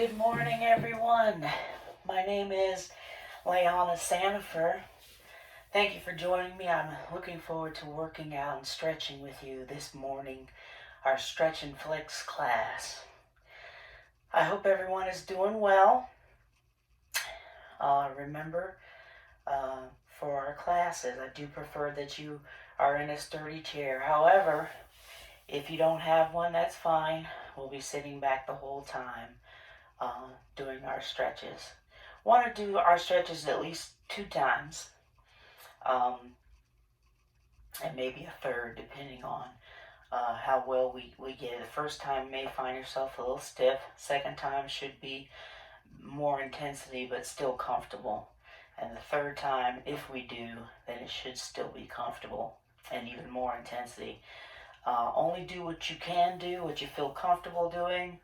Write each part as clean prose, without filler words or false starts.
Good morning, everyone. My name is Leona Sanifer. Thank you for joining me. I'm looking forward to working out and stretching with you this morning, our Stretch and Flex class. I hope everyone is doing well. Remember, for our classes, I do prefer that you are in a sturdy chair. However, if you don't have one, that's fine. We'll be sitting back the whole time doing our stretches. Want to do our stretches at least 2 times, um, and maybe a third, depending on how well we get it. The first time may find yourself a little stiff. Second time should be more intensity, but still comfortable. And the third time, if we do, then it should still be comfortable and even more intensity. Only do what you can do, what you feel comfortable doing.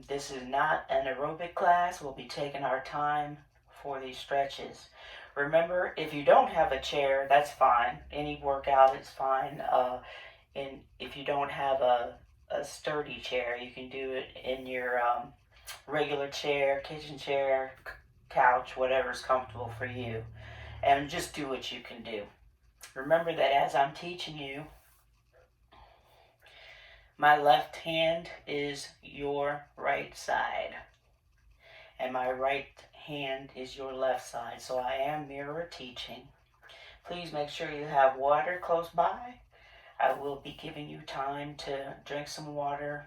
This is not an aerobic class. We'll be taking our time for these stretches. Remember, if you don't have a chair, that's fine. Any workout is fine. And if you don't have a sturdy chair, you can do it in your regular chair, kitchen chair, couch, whatever's comfortable for you. And just do what you can do. Remember that as I'm teaching you, my left hand is your right side, and my right hand is your left side. So I am mirror teaching. Please make sure you have water close by. I will be giving you time to drink some water,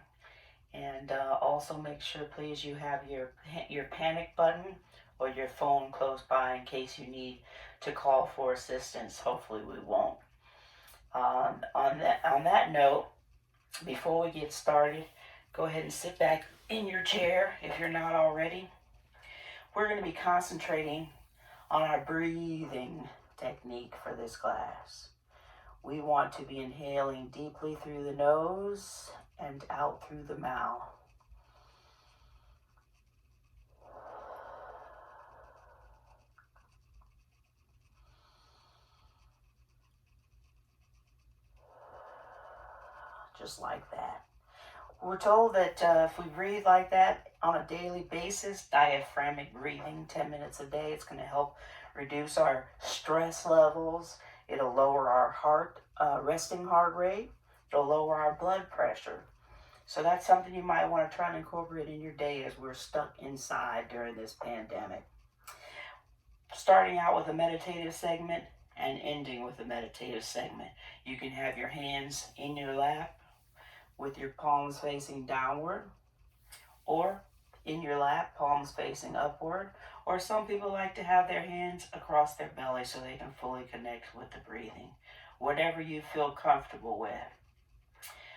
and also make sure, please, you have your panic button or your phone close by in case you need to call for assistance. Hopefully, we won't. On that note, before we get started, go ahead and sit back in your chair if you're not already. We're going to be concentrating on our breathing technique for this class. We want to be inhaling deeply through the nose and out through the mouth. Just like that. We're told that if we breathe like that on a daily basis, diaphragmatic breathing, 10 minutes a day, it's going to help reduce our stress levels. It'll lower our resting heart rate. It'll lower our blood pressure. So that's something you might want to try and incorporate in your day as we're stuck inside during this pandemic. Starting out with a meditative segment and ending with a meditative segment. You can have your hands in your lap with your palms facing downward, or in your lap, palms facing upward, or some people like to have their hands across their belly so they can fully connect with the breathing. Whatever you feel comfortable with.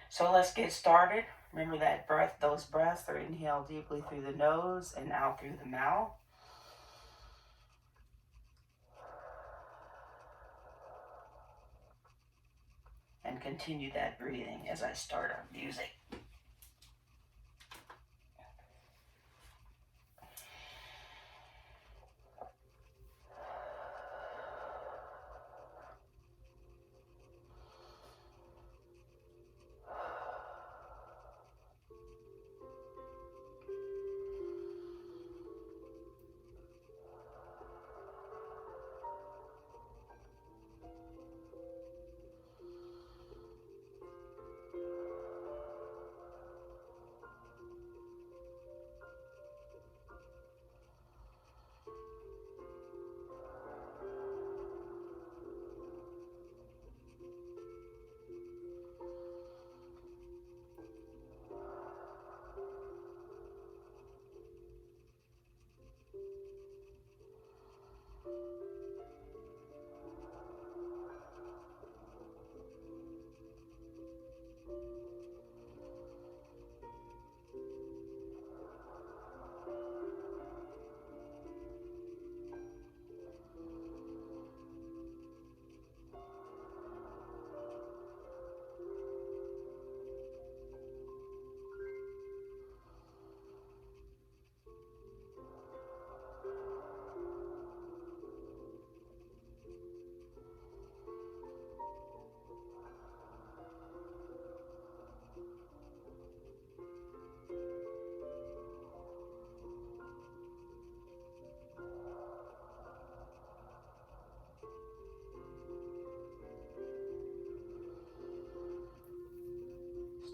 So let's get started. Remember that those breaths are inhale deeply through the nose and out through the mouth. And continue that breathing as I start our music.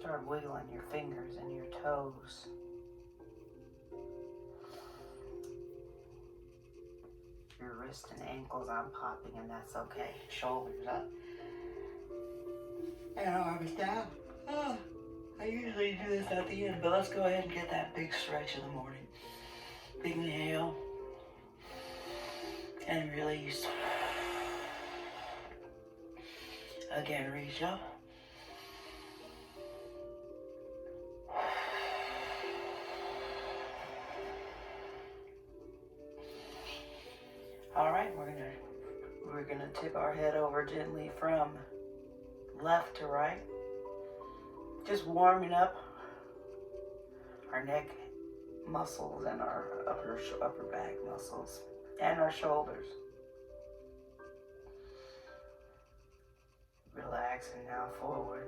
Start wiggling your fingers and your toes. Your wrists and ankles I'm popping, and that's okay. Shoulders up. And arms down. Oh, I usually do this at the end, but let's go ahead and get that big stretch in the morning. Big inhale. And release. Again, reach up. All right, we're gonna tip our head over gently from left to right. Just warming up our neck muscles and our upper back muscles and our shoulders. Relaxing now forward.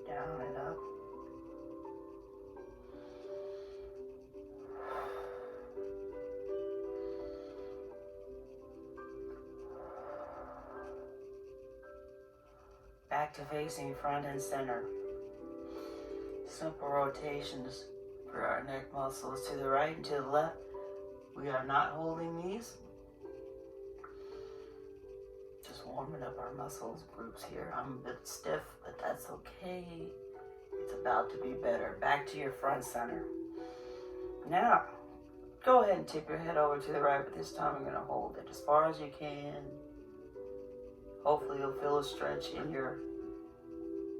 Down and up. Back to facing front and center. Simple rotations for our neck muscles to the right and to the left. We are not holding these. Just warming up our muscles groups here. I'm a bit stiff, but that's okay. It's about to be better. Back to your front center. Now, go ahead and tip your head over to the right, but this time you're going to hold it as far as you can. Hopefully you'll feel a stretch in your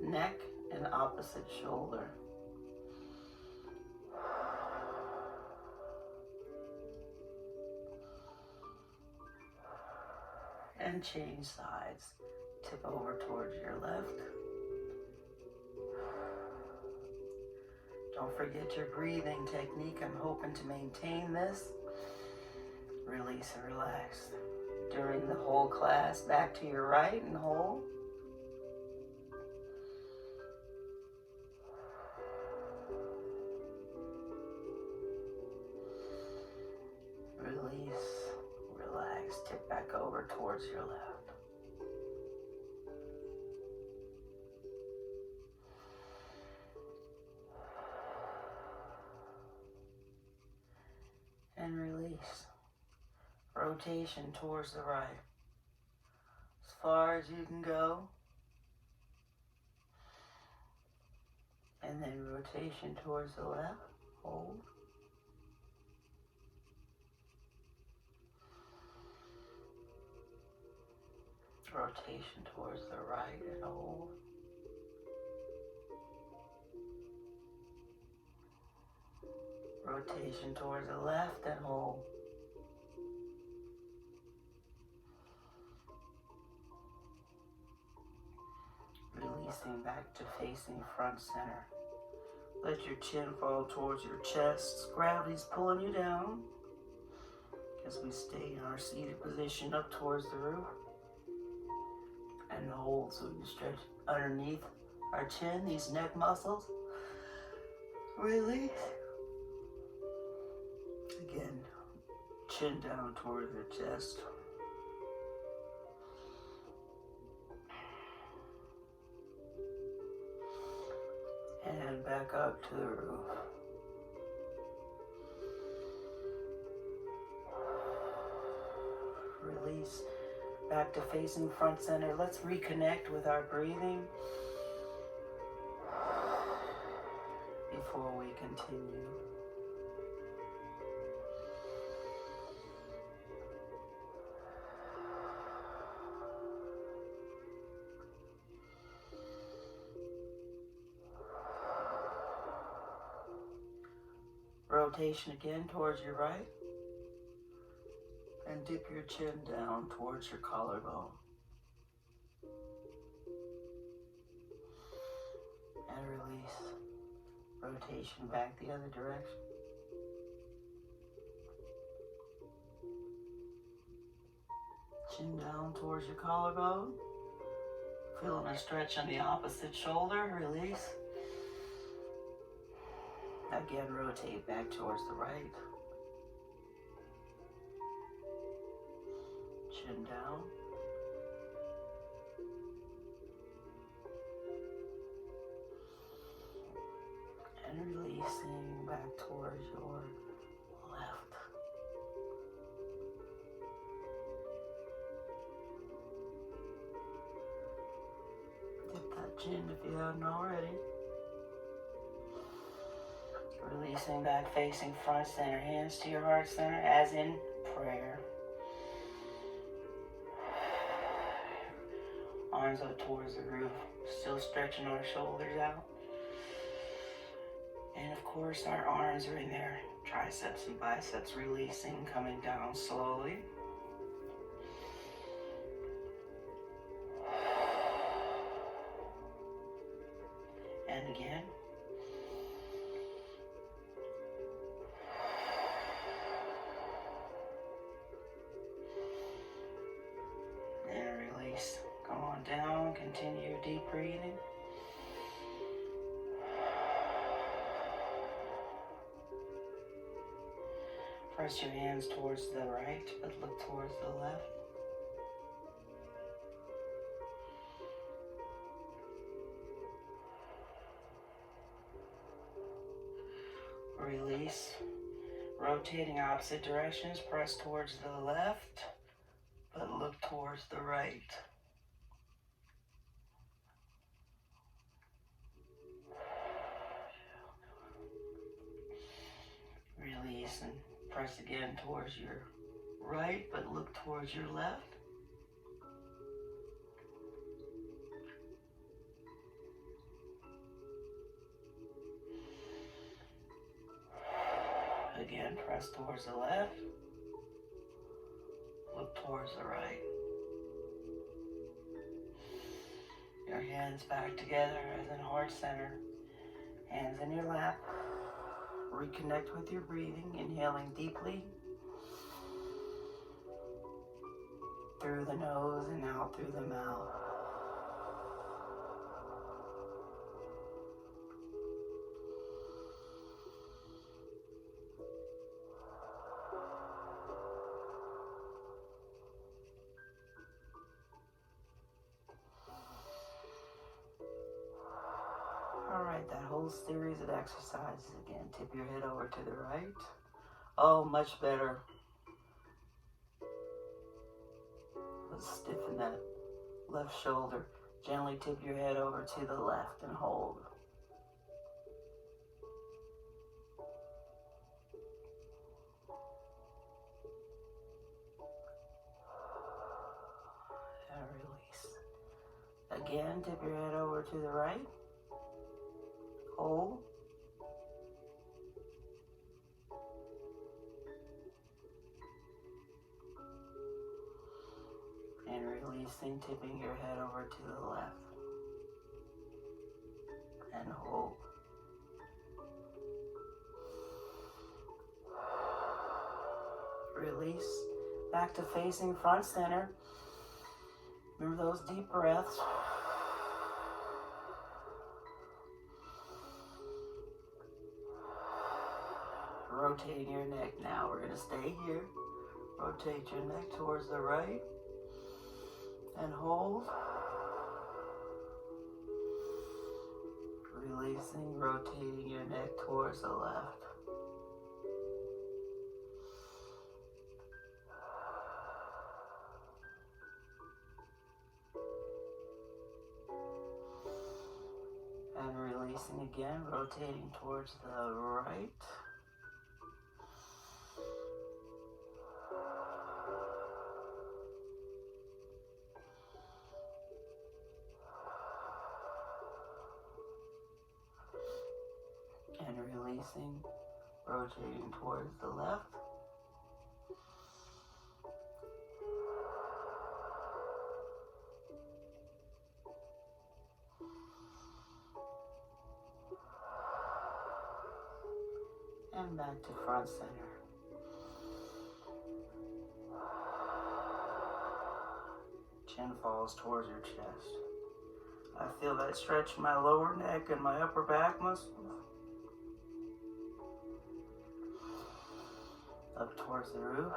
neck and opposite shoulder. And change sides. Tip over towards your left. Don't forget your breathing technique. I'm hoping to maintain this. Release and relax. During the whole class, back to your right and hold. Release, relax, tip back over towards your left. And release. Rotation towards the right. As far as you can go. And then rotation towards the left. Hold. Rotation towards the right and hold. Rotation towards the left and hold. Releasing back to facing front center. Let your chin fall towards your chest. Gravity's pulling you down as we stay in our seated position up towards the roof. And hold so you stretch underneath our chin, these neck muscles. Release. Again, chin down towards your chest. And back up to the roof. Release. Back to facing front center. Let's reconnect with our breathing before we continue. Rotation again towards your right. And dip your chin down towards your collarbone. And release. Rotation back the other direction. Chin down towards your collarbone. Feeling a stretch on the opposite shoulder. Release. Again, rotate back towards the right. Chin down. chin if you haven't already. Releasing back, facing front center, hands to your heart center as in prayer. Arms up towards the roof, still stretching our shoulders out. And of course our arms are in there, triceps and biceps releasing, coming down slowly. And again. And release. Come on down, continue deep breathing. Press your hands towards the right, but look towards the left. Release. Rotating opposite directions, press towards the left, but look towards the right. Release and press again towards your right, but look towards your left. Again, press towards the left, look towards the right. Your hands back together as in heart center, hands in your lap. Reconnect with your breathing, inhaling deeply through the nose and out through the mouth. Alright, that whole series of exercises again. Tip your head over to the right. Oh, much better. Let's stiffen that left shoulder. Gently tip your head over to the left and hold. And release. Again, tip your head over to the right. Hold. And releasing, tipping your head over to the left. And hold. Release. Back to facing front center. Remember those deep breaths. Rotating your neck now. We're going to stay here. Rotate your neck towards the right. And hold. Releasing, rotating your neck towards the left. And releasing again, rotating towards the right. And releasing, rotating towards the left. And back to front center. Chin falls towards your chest. I feel that stretch in my lower neck and my upper back muscles. Up towards the roof.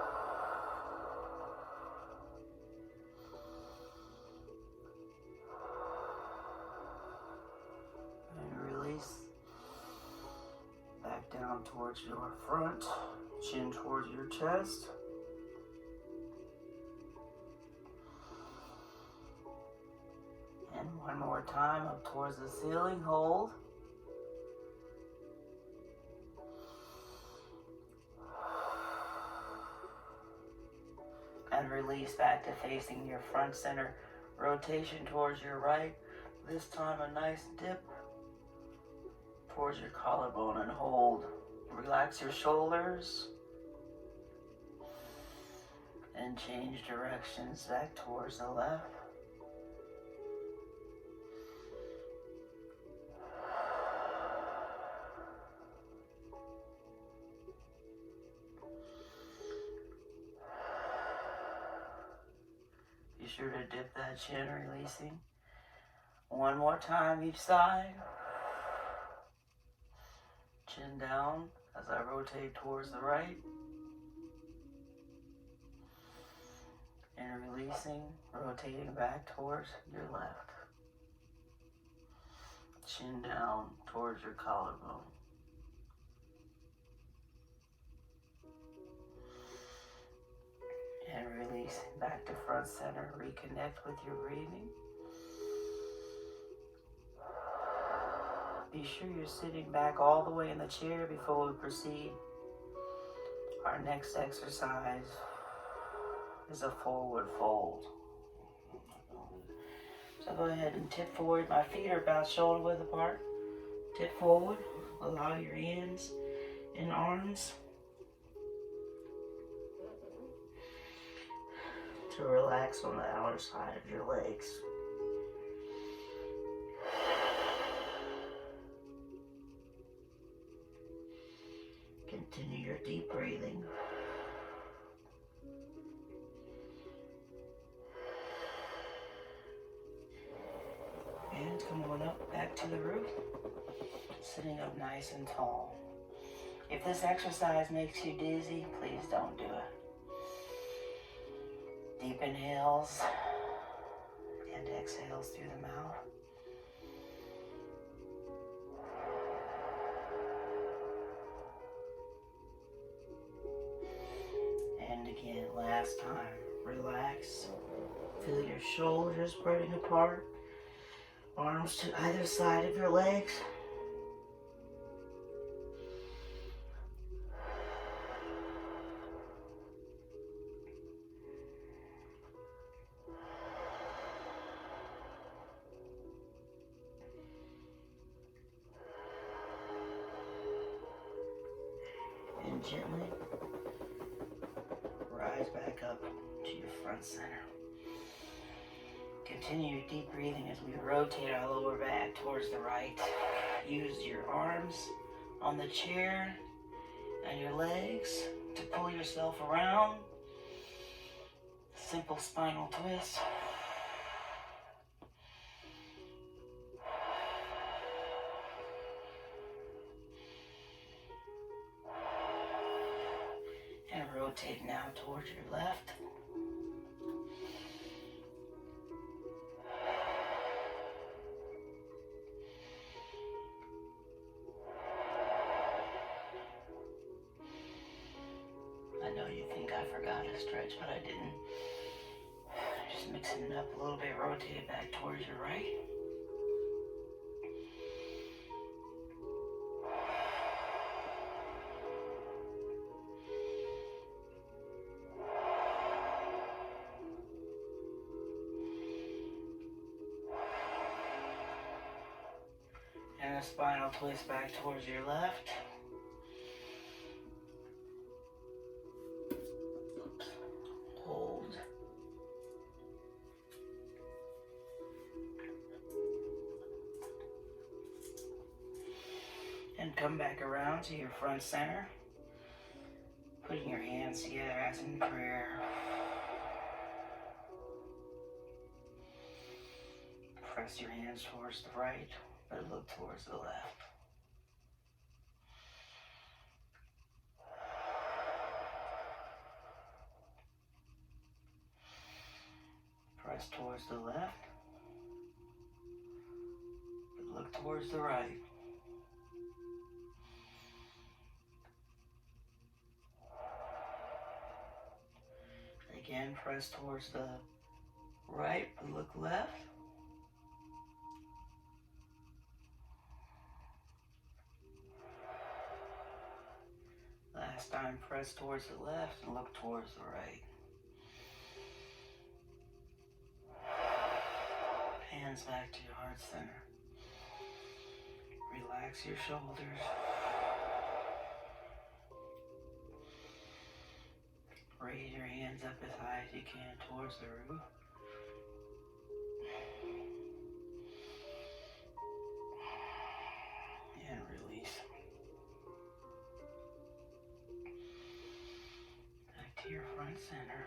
And release. Back down towards your front. Chin towards your chest. And One more time, up towards the ceiling, hold. And release back to facing your front center. Rotation towards your right. This time a nice dip towards your collarbone and hold. Relax your shoulders. And change directions back towards the left. Be sure to dip that chin, releasing. One more time each side. Chin down as I rotate towards the right. And releasing, rotating back towards your left. Chin down towards your collarbone. And release back to front center. Reconnect with your breathing. Be sure you're sitting back all the way in the chair before we proceed. Our next exercise is a forward fold. So go ahead and tip forward. My feet are about shoulder width apart. Tip forward. Allow your hands and arms to relax on the outer side of your legs. Continue your deep breathing. And come on up back to the roof, sitting up nice and tall. If this exercise makes you dizzy, please don't do it. Deep inhales and exhales through the mouth. And again, last time, relax. Feel your shoulders spreading apart. Arms to either side of your legs. And gently rise back up to your front center. Continue your deep breathing as we rotate our lower back towards the right. Use your arms on the chair and your legs to pull yourself around. Simple spinal twist. And rotate now towards your left. I know you think I forgot to stretch, but I didn't. Just mixing it up a little bit. Rotate it back towards your right. And a spinal twist back towards your left. Hold. And come back around to your front center. Putting your hands together as in prayer. Press your hands towards the right, but look towards the left. Press towards the left, but look towards the right. Again, press towards the right, but look left. press towards the left and look towards the right. Hands back to your heart center. Relax your shoulders. Raise your hands up as high as you can towards the roof. And release. Back to your front center.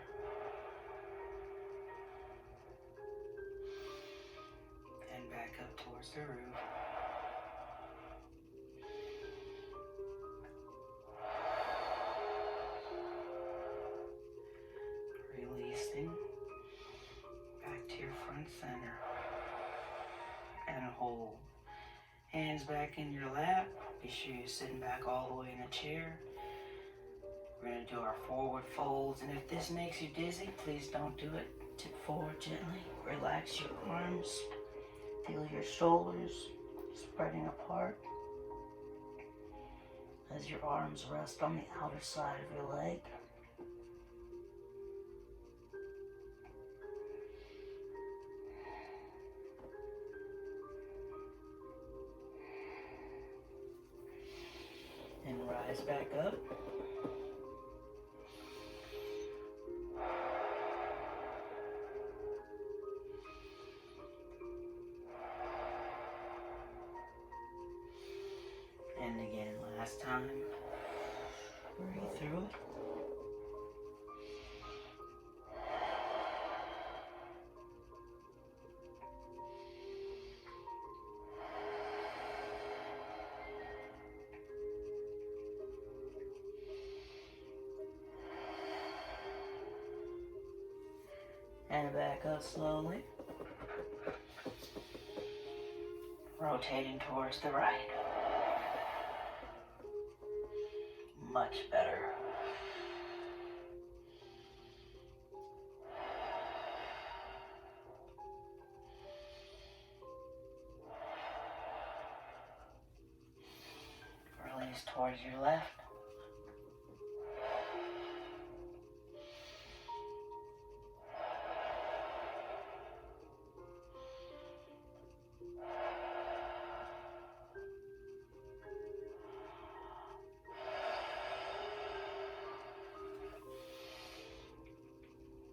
And back up towards the roof. Releasing. Back to your front center. And hold. Hands back in your lap. Be sure you're sitting back all the way in the chair. We're going to do our forward folds. And if this makes you dizzy, please don't do it. Tip forward gently. Relax your arms. Feel your shoulders spreading apart as your arms rest on the outer side of your leg. And rise back up. And again, last time. Breathe through it. And back up slowly. Rotating towards the right. Much better. Release towards your left.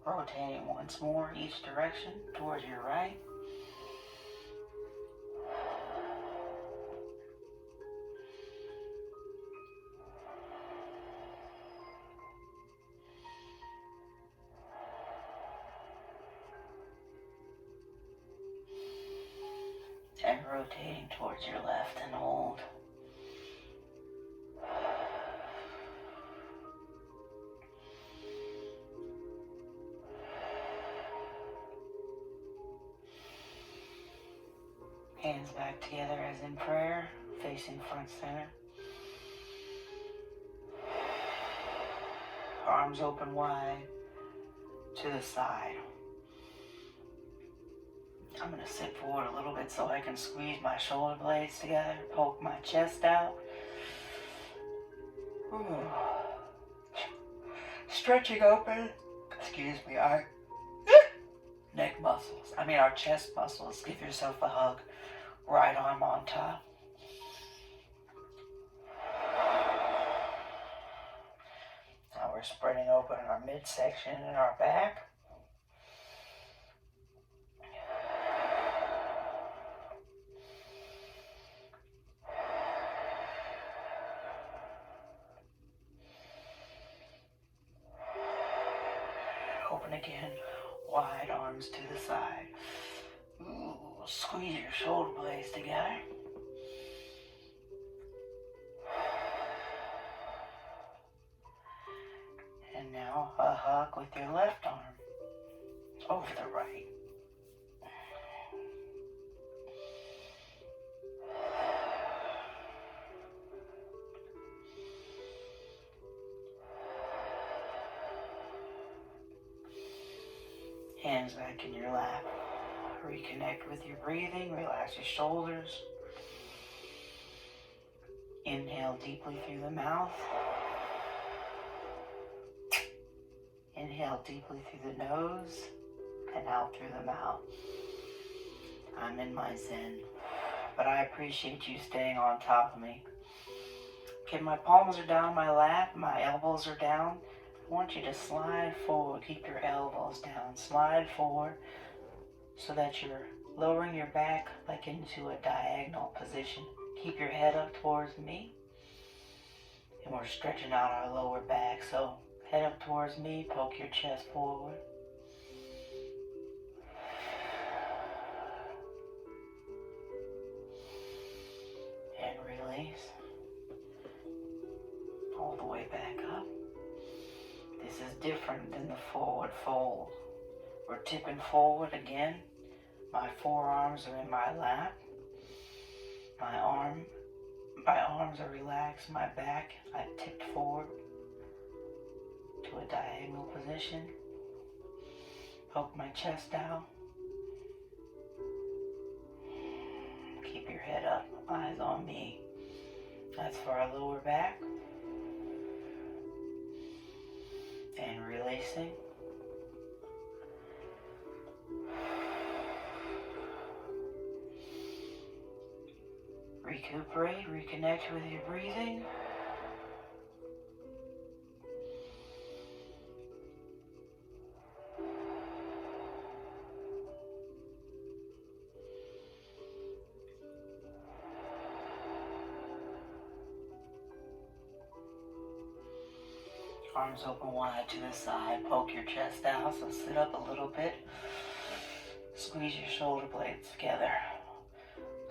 Rotating once more each direction towards your right. And rotating towards your left and hold. Hands back together as in prayer, facing front center. Arms open wide to the side. I'm going to sit forward a little bit so I can squeeze my shoulder blades together, poke my chest out. Stretching open, our neck muscles. Our chest muscles. Give yourself a hug. Right arm on top. Now we're spreading open our midsection and our back. Open again. Wide arms to the side. Ooh, squeeze your shoulder blades together. And now a hug with your left arm over the right. Hands back in your lap. Reconnect with your breathing. Relax your shoulders. Inhale deeply through the mouth. Inhale deeply through the nose and out through the mouth. I'm in my zen, but I appreciate you staying on top of me. Okay, my palms are down my lap, my elbows are down. I want you to slide forward, keep your elbows down, slide forward so that you're lowering your back like into a diagonal position. Keep your head up towards me, and we're stretching out our lower back. So head up towards me, poke your chest forward. And release. All the way back up. This is different than the forward fold. We're tipping forward again. My forearms are in my lap. My arms are relaxed. My back, I tipped forward to a diagonal position. Poke my chest out. Keep your head up, eyes on me. That's for our lower back. And releasing. Recuperate, reconnect with your breathing. Arms open wide to the side, poke your chest out, so sit up a little bit. Squeeze your shoulder blades together.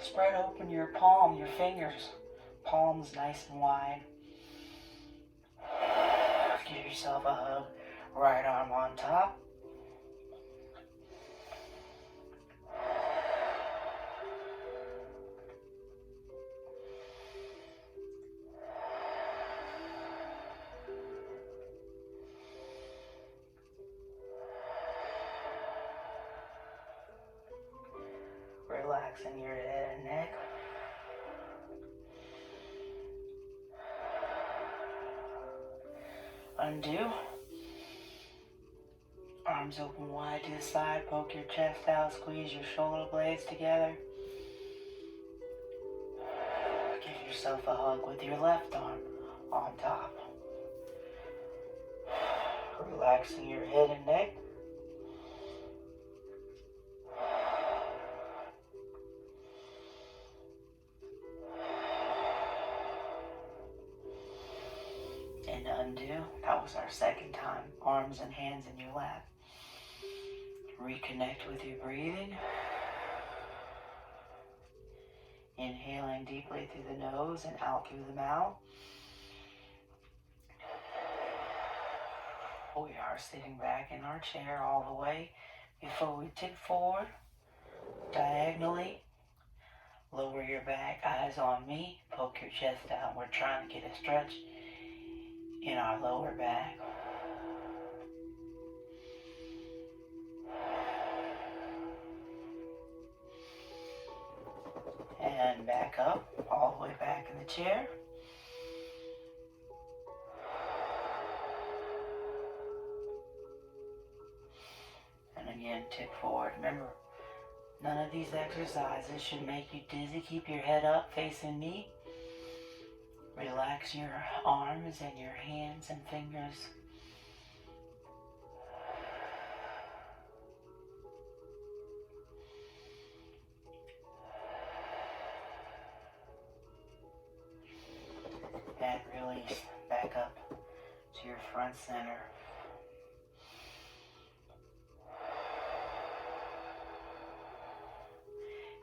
Spread open your palm, your fingers, palms nice and wide. Give yourself a hug, right arm on top. Relaxing your head and neck. Undo. Arms open wide to the side, poke your chest out, squeeze your shoulder blades together. Give yourself a hug with your left arm on top. Relaxing your head and neck. And undo. That was our second time. Arms and hands in your lap. Reconnect with your breathing. Inhaling deeply through the nose and out through the mouth. We are sitting back in our chair all the way. Before we tip forward, diagonally, lower your back, eyes on me, poke your chest out. We're trying to get a stretch in our lower back. And back up, all the way back in the chair. And again, tip forward. Remember, none of these exercises should make you dizzy. Keep your head up, facing me. Relax your arms and your hands and fingers. And release back up to your front center.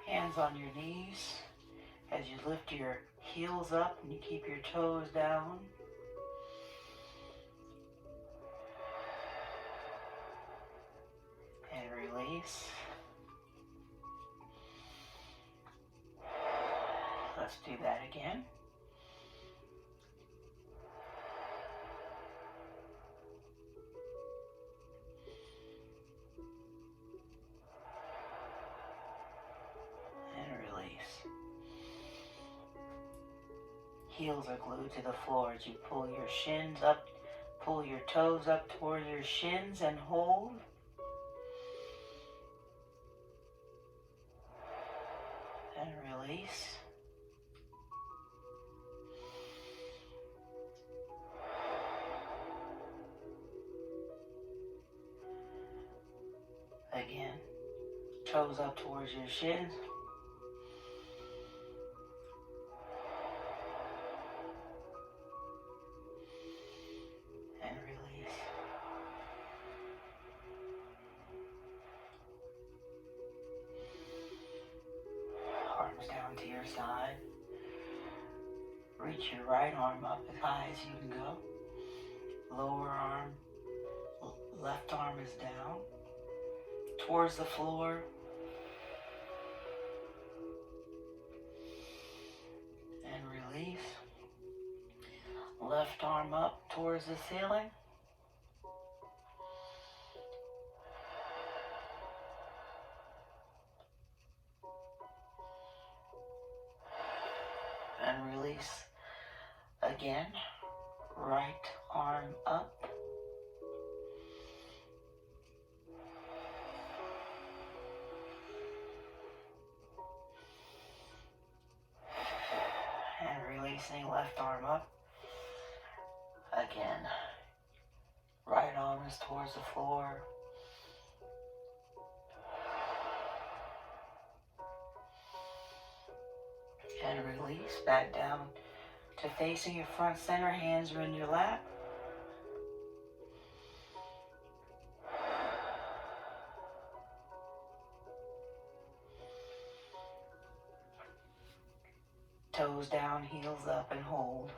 Hands on your knees as you lift your heels up and you keep your toes down. And release. Let's do that again. Heels are glued to the floor as you pull your shins up Pull your toes up toward your shins and hold. And release. Again, toes up towards your shins. And release. Arms down to your side. Reach your right arm up as high as you can go. Lower arm, left arm is down towards the floor. And release. Left arm up towards the ceiling. And release again. Right arm up. And releasing, left arm up. Again. Right arm is towards the floor. And release, back down to facing your front center. Hands are in your lap. Toes down, heels up, and hold.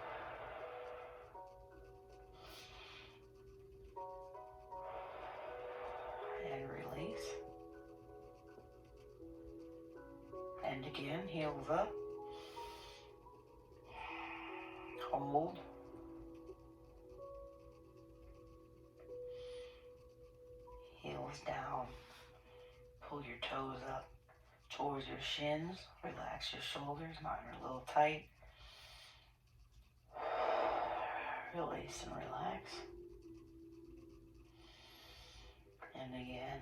And release. And again, heels up. Hold. Heels down. Pull your toes up towards your shins. Relax your shoulders. Mine are a little tight. Release and relax. And again.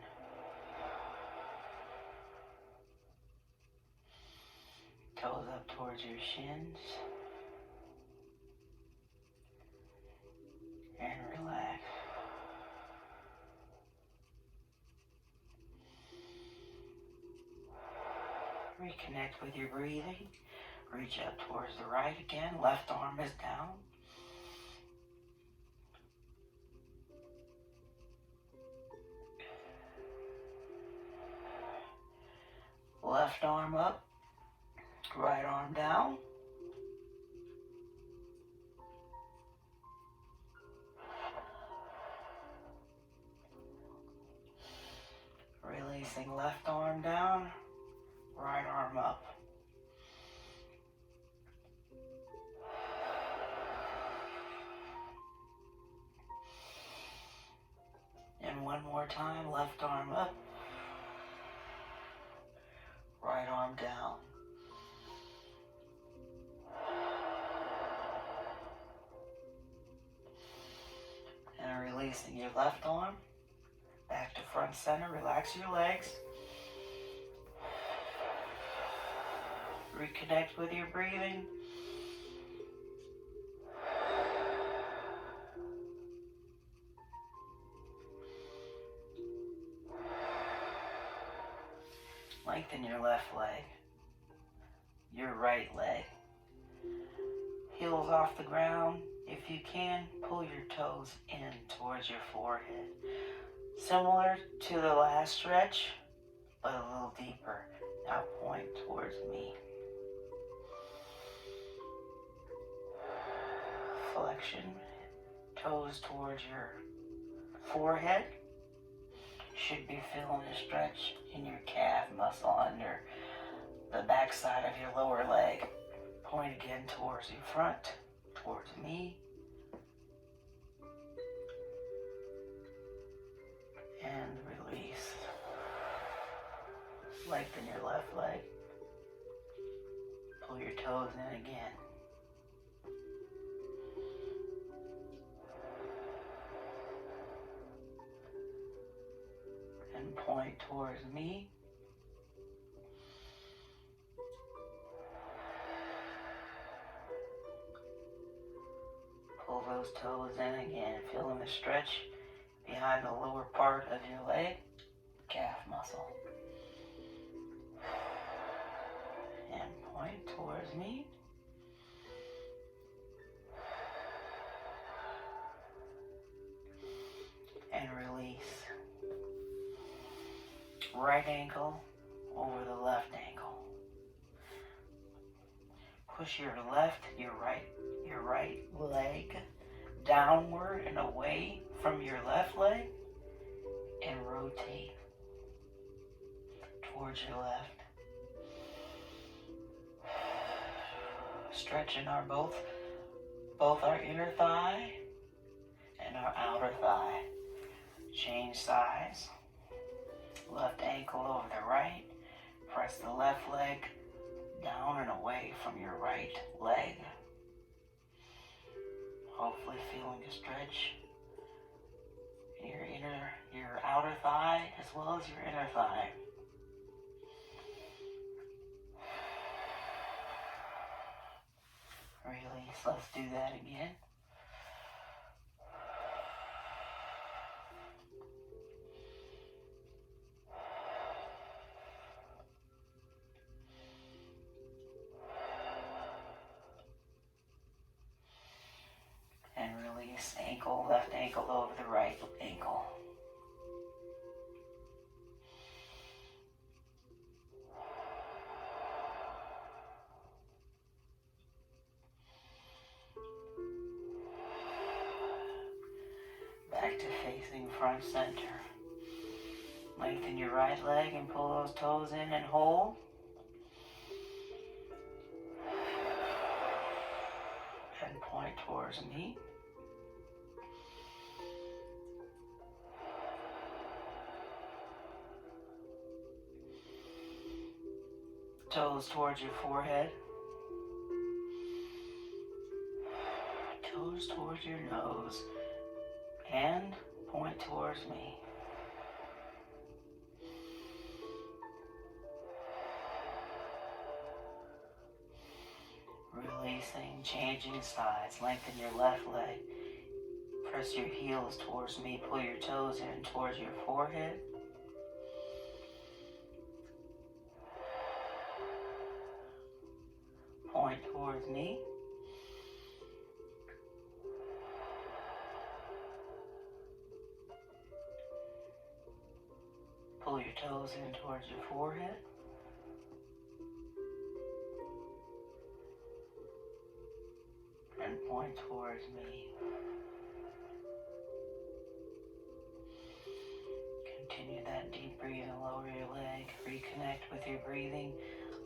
Toes up towards your shins. And relax. Reconnect with your breathing. Reach up towards the right again. Left arm is down. Left arm up. Right arm down. Releasing, left arm down. Right arm up. And one more time, left arm up. Right arm down. And releasing your left arm. Back to front center. Relax your legs. Reconnect with your breathing. Lengthen your left leg. Your right leg. Heels off the ground. If you can, pull your toes in towards your forehead. Similar to the last stretch, but a little deeper. Now point towards me. Flexion, toes towards your forehead. Should be feeling a stretch in your calf muscle under the back side of your lower leg. Point again towards your front, towards me. And release. Lengthen your left leg. Pull your toes in again. and point towards me. Pull those toes in again, feeling the stretch behind the lower part of your leg, calf muscle. And point towards me. And release. Right ankle over the left ankle. Push your right leg downward and away from your left leg and rotate towards your left. Stretching our both our inner thigh and our outer thigh. Change sides. Left ankle over the right. Press the left leg down and away from your right leg. Hopefully feeling a stretch in your outer thigh as well as your inner thigh. Release. Let's do that again. And release. Ankle, left ankle over the right ankle. Back to facing front center. Lengthen your right leg and pull those toes in and hold. And point towards me. Toes towards your forehead. Toes towards your nose. And point towards me. Releasing, changing sides. Lengthen your left leg. Press your heels towards me. Pull your toes in towards your forehead. Point towards me. Pull your toes in towards your forehead. And point towards me. Continue that deep breathing, lower your leg, reconnect with your breathing.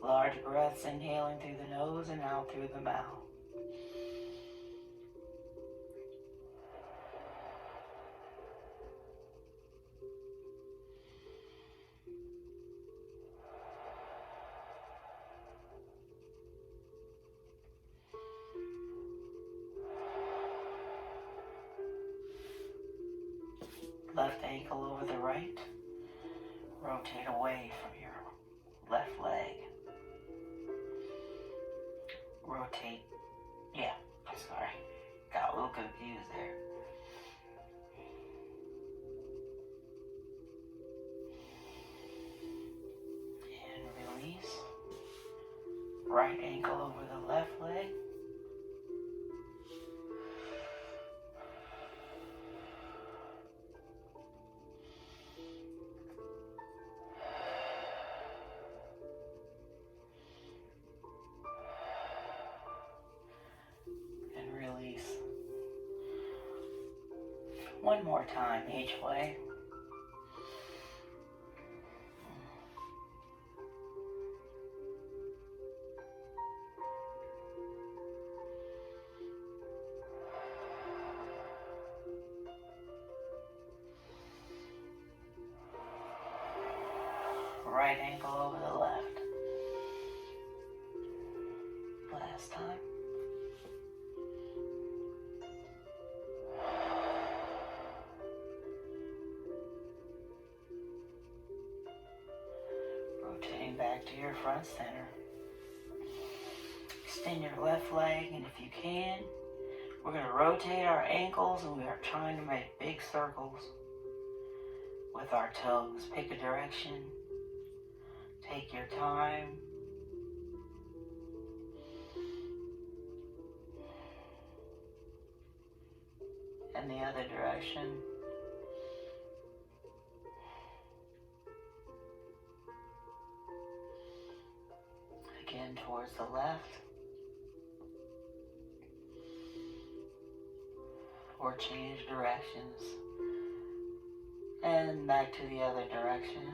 Large breaths, inhaling through the nose and out through the mouth. Left ankle over the right. Rotate away from your left leg. Rotate. Yeah, sorry. Got a little confused there. And release. Right ankle over the left leg. One more time each way. Right ankle over the left. Last time. back to your front center. Extend your left leg, and if you can, we're going to rotate our ankles, and we are trying to make big circles with our toes. Pick a direction. Take your time. And the other direction. Again, towards the left. Or change directions. And back to the other direction.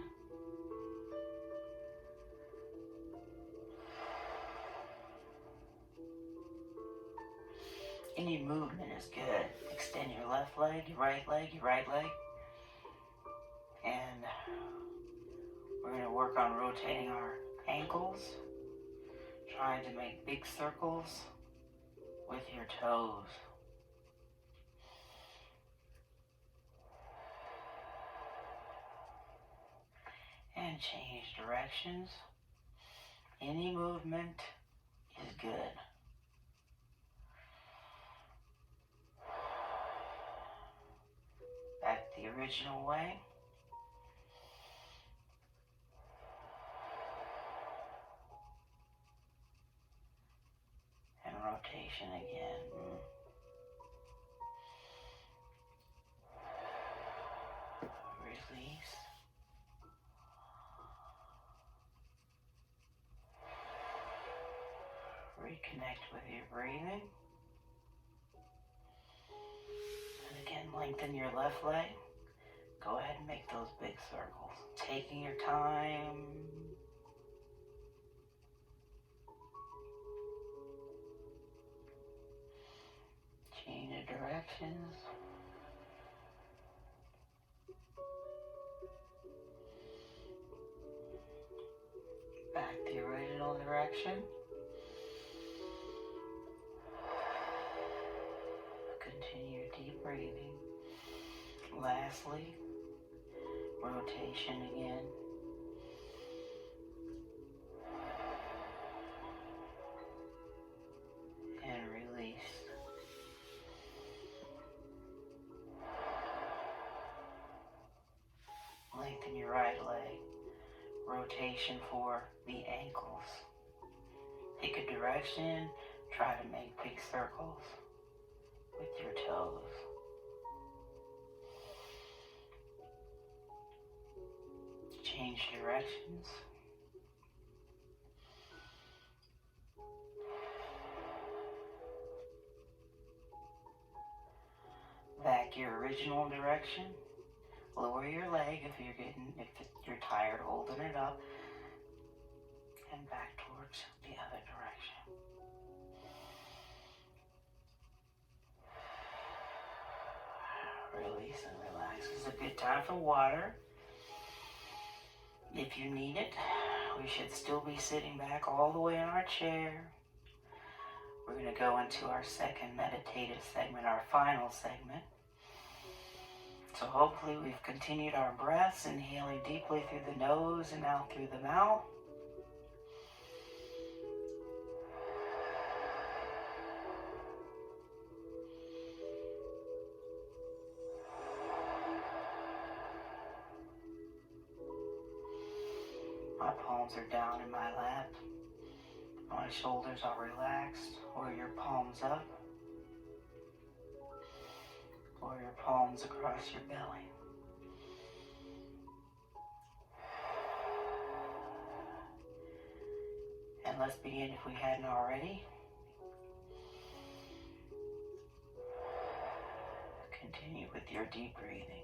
Any movement is good. Extend your left leg, your right leg, your right leg. And we're going to work on rotating our ankles. Trying to make big circles with your toes. And change directions. Any movement is good. Back the original way. And rotation again. Release. Reconnect with your breathing. And again, lengthen your left leg. Go ahead and make those big circles. Taking your time. Change the directions. Back the original direction. Continue deep breathing. Lastly, rotation again. And release. Lengthen your right leg. Rotation for the ankles. Pick a direction. Try to make big circles with your toes. Change directions. Back your original direction. Lower your leg if you're tired holding it up. And back towards the other direction. Release and relax. It's a good time for water. If you need it, we should still be sitting back all the way in our chair. We're going to go into our second meditative segment, our final segment. So hopefully we've continued our breaths, inhaling deeply through the nose and out through the mouth. My palms are down in my lap. My shoulders are relaxed, or your palms up, or your palms across your belly. And let's begin if we hadn't already. Continue with your deep breathing.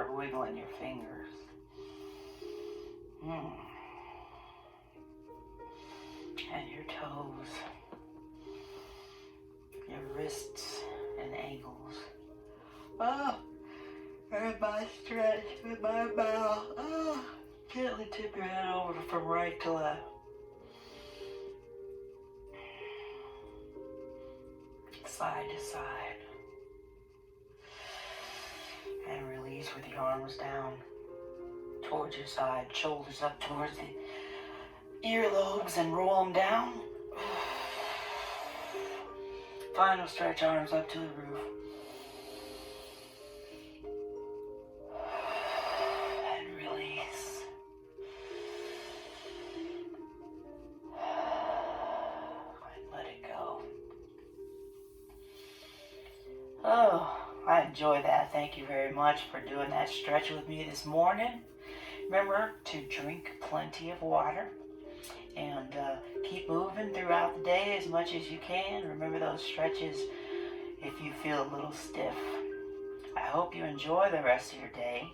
start wiggling your fingers. And your toes, your wrists and ankles. Oh, and my stretch with my mouth. Oh, gently tip your head over from right to left. Side to side. And release with your arms down towards your side, shoulders up towards the earlobes and roll them down. Final stretch, arms up to the roof. And release. And let it go. Oh, I enjoy that. Thank you very much for doing that stretch with me this morning. Remember to drink plenty of water and keep moving throughout the day as much as you can. Remember those stretches if you feel a little stiff. I hope you enjoy the rest of your day,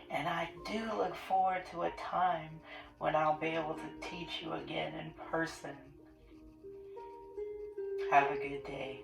and I do look forward to a time when I'll be able to teach you again in person. Have a good day.